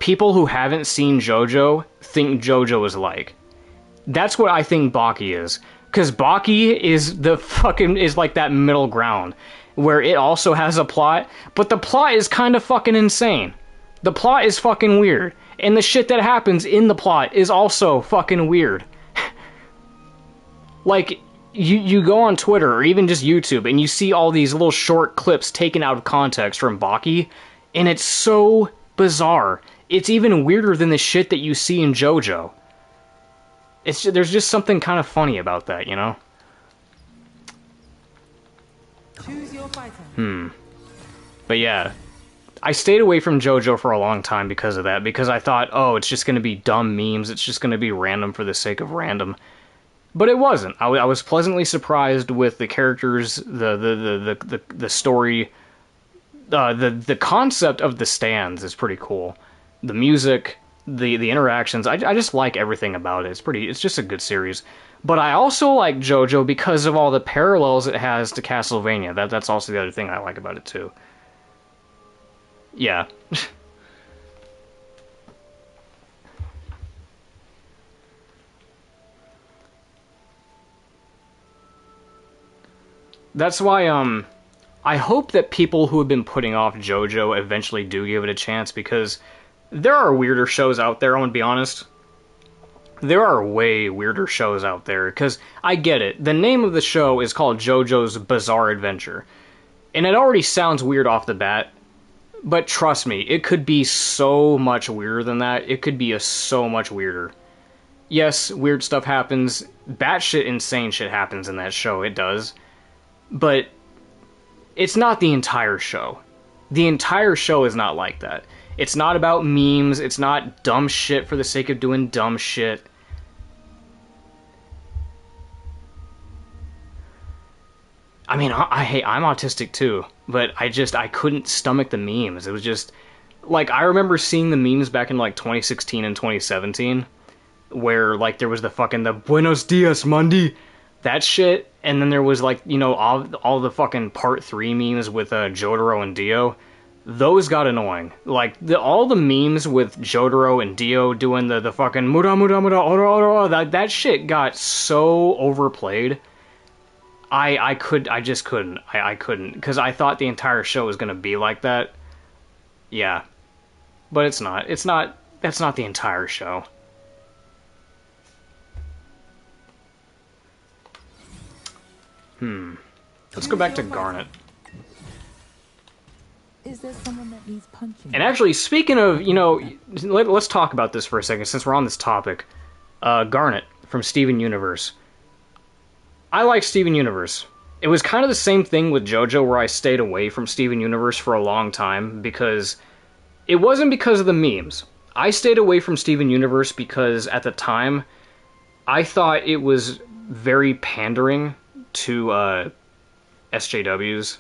[SPEAKER 1] people who haven't seen JoJo think JoJo is like. That's what I think Baki is. Because Baki is like that middle ground, where it also has a plot, but the plot is kind of fucking insane. The plot is fucking weird. And the shit that happens in the plot is also fucking weird. Like... You go on Twitter or even just YouTube and you see all these little short clips taken out of context from Baki, and it's so bizarre. It's even weirder than the shit that you see in JoJo. There's just something kind of funny about that, you know?
[SPEAKER 2] Choose your fighter.
[SPEAKER 1] But yeah, I stayed away from JoJo for a long time because of that, because I thought, oh, it's just going to be dumb memes, it's just going to be random for the sake of random. But it wasn't. I was pleasantly surprised with the characters, the story, the concept of the stands is pretty cool. The music, the interactions, I just like everything about it. It's just a good series. But I also like JoJo because of all the parallels it has to Castlevania. That's also the other thing I like about it too. Yeah. That's why, I hope that people who have been putting off JoJo eventually do give it a chance, because there are weirder shows out there, I'm gonna be honest. There are way weirder shows out there, because I get it. The name of the show is called JoJo's Bizarre Adventure, and it already sounds weird off the bat, but trust me, it could be so much weirder than that. It could be so much weirder. Yes, weird stuff happens. Batshit insane shit happens in that show, it does. But it's not the entire show. The entire show is not like that. It's not about memes. It's not dumb shit for the sake of doing dumb shit. I mean, I'm autistic too, but I couldn't stomach the memes. It was just, like, I remember seeing the memes back in, like, 2016 and 2017, where, like, there was the Buenos Dias, Mundi, that shit, and then there was, like, you know, all the fucking Part 3 memes with Jotaro and Dio. Those got annoying. Like, all the memes with Jotaro and Dio doing the fucking mura mura mura ora ora, that shit got so overplayed. I just couldn't. I couldn't, because I thought the entire show was gonna be like that. Yeah. But it's not. That's not the entire show. Let's go back to Garnet.
[SPEAKER 2] Is there someone that needs punching?
[SPEAKER 1] And actually, speaking of, you know, let's talk about this for a second, since we're on this topic. Garnet from Steven Universe. I like Steven Universe. It was kind of the same thing with JoJo, where I stayed away from Steven Universe for a long time, because it wasn't because of the memes. I stayed away from Steven Universe because, at the time, I thought it was very pandering to SJWs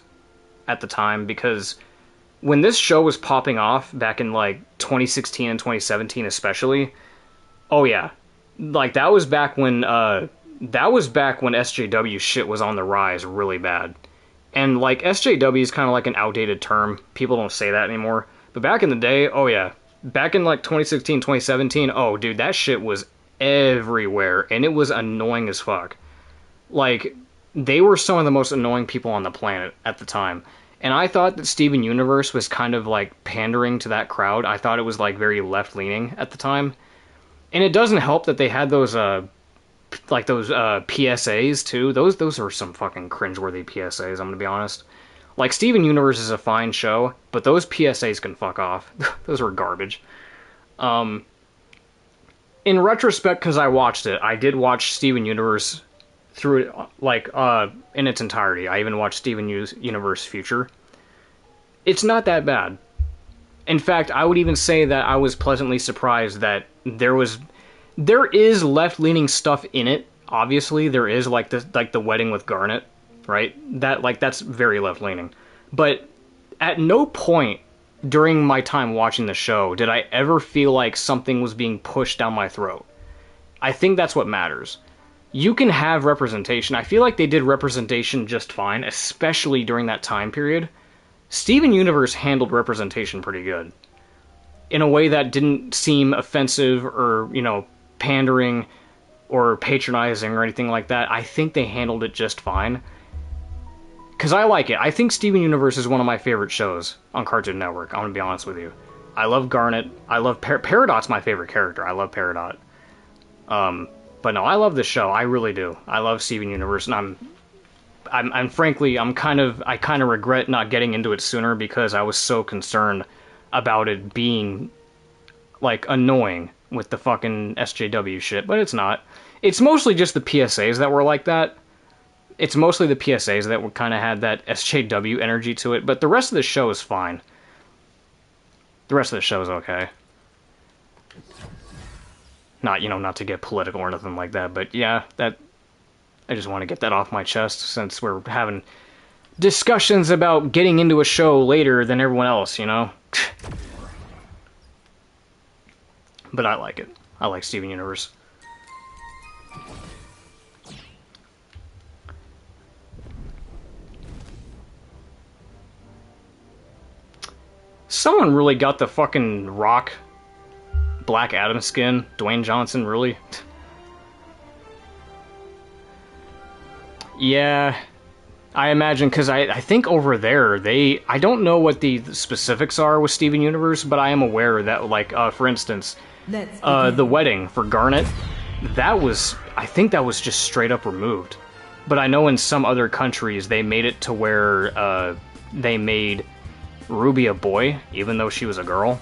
[SPEAKER 1] at the time, because when this show was popping off back in, like, 2016 and 2017 especially, oh yeah, like, that was back when SJW shit was on the rise really bad. And, like, SJW is kind of like an outdated term. People don't say that anymore. But back in the day, oh yeah, back in like 2016, 2017, oh dude, that shit was everywhere, and it was annoying as fuck. Like, they were some of the most annoying people on the planet at the time. And I thought that Steven Universe was kind of like pandering to that crowd. I thought it was like very left leaning at the time. And it doesn't help that they had those PSAs too. Those are some fucking cringeworthy PSAs, I'm gonna be honest. Like, Steven Universe is a fine show, but those PSAs can fuck off. Those were garbage. In retrospect, because I watched it, I did watch Steven Universe through it, like, in its entirety. I even watched Steven Universe Future. It's not that bad. In fact, I would even say that I was pleasantly surprised that there is left-leaning stuff in it. Obviously, there is, like the wedding with Garnet, right? That's very left-leaning. But at no point during my time watching the show did I ever feel like something was being pushed down my throat. I think that's what matters. You can have representation. I feel like they did representation just fine, especially during that time period. Steven Universe handled representation pretty good. In a way that didn't seem offensive or, pandering or patronizing or anything like that. I think they handled it just fine. Because I like it. I think Steven Universe is one of my favorite shows on Cartoon Network, I'm going to be honest with you. I love Garnet. I love Peridot's my favorite character. I love Peridot. But no, I love this show. I really do. I love Steven Universe, and I'm frankly, I kind of regret not getting into it sooner because I was so concerned about it being, like, annoying with the fucking SJW shit, but it's not. It's mostly just the PSAs that were like that. It's mostly the PSAs that kind of had that SJW energy to it, but the rest of the show is fine. The rest of the show is okay. Not, not to get political or nothing like that, but yeah, I just want to get that off my chest since we're having discussions about getting into a show later than everyone else, But I like it. I like Steven Universe. Someone really got the fucking Rock Black Adam skin. Dwayne Johnson, really? Yeah, I imagine, because I think over there, I don't know what the specifics are with Steven Universe, but I am aware that, like, for instance, the wedding for Garnet, I think that was just straight up removed. But I know in some other countries, they made it to where, they made Ruby a boy, even though she was a girl.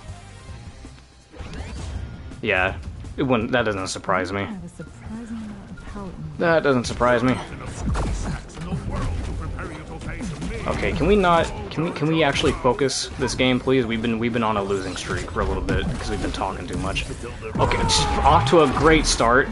[SPEAKER 1] Yeah, that doesn't surprise me. That doesn't surprise me. Okay, can we actually focus this game, please? We've been on a losing streak for a little bit because we've been talking too much. Okay, it's off to a great start.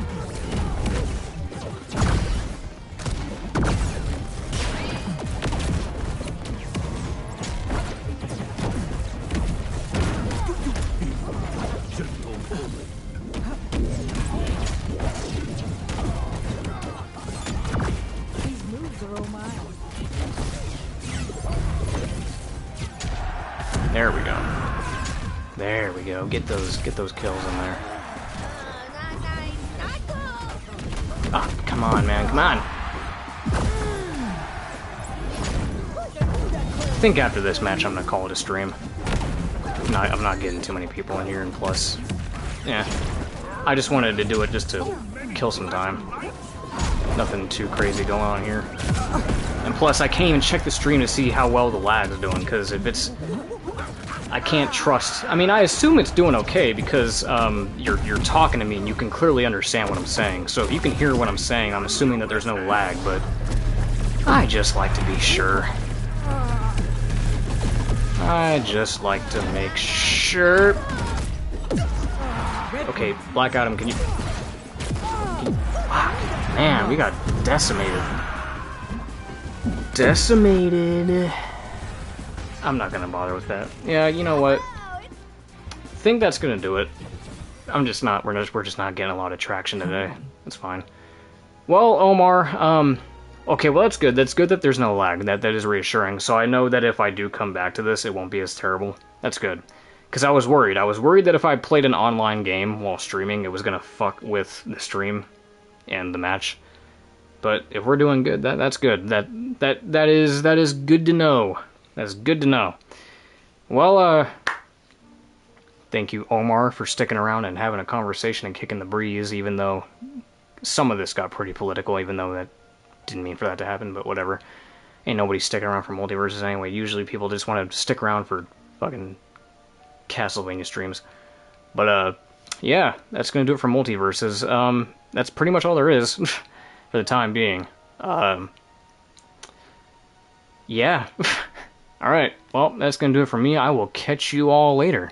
[SPEAKER 1] There we go. There we go. Get those kills in there. Ah, come on, man. Come on. I think after this match, I'm gonna call it a stream. I'm not getting too many people in here, and plus, yeah, I just wanted to do it just to kill some time. Nothing too crazy going on here. And plus, I can't even check the stream to see how well the lag is doing, because if it's... I can't trust... I mean, I assume it's doing okay, because you're talking to me and you can clearly understand what I'm saying. So if you can hear what I'm saying, I'm assuming that there's no lag, but... I just like to be sure. I just like to make sure... Okay, Black Adam, can you... Fuck, man, we got decimated. Decimated. I'm not gonna bother with that. Yeah, you know what? I think that's gonna do it. We're just not getting a lot of traction today. That's fine. Well, Omar, okay, well that's good. That's good that there's no lag. That is reassuring. So I know that if I do come back to this, it won't be as terrible. That's good. Because I was worried. I was worried that if I played an online game while streaming, it was gonna fuck with the stream and the match. But if we're doing good, that's good. That is good to know. That's good to know. Well, thank you, Omar, for sticking around and having a conversation and kicking the breeze, even though some of this got pretty political, even though that didn't mean for that to happen, but whatever. Ain't nobody sticking around for MultiVersus anyway. Usually people just want to stick around for fucking Castlevania streams. But, yeah, that's gonna do it for MultiVersus. That's pretty much all there is for the time being. Yeah. Alright, well, that's gonna do it for me. I will catch you all later.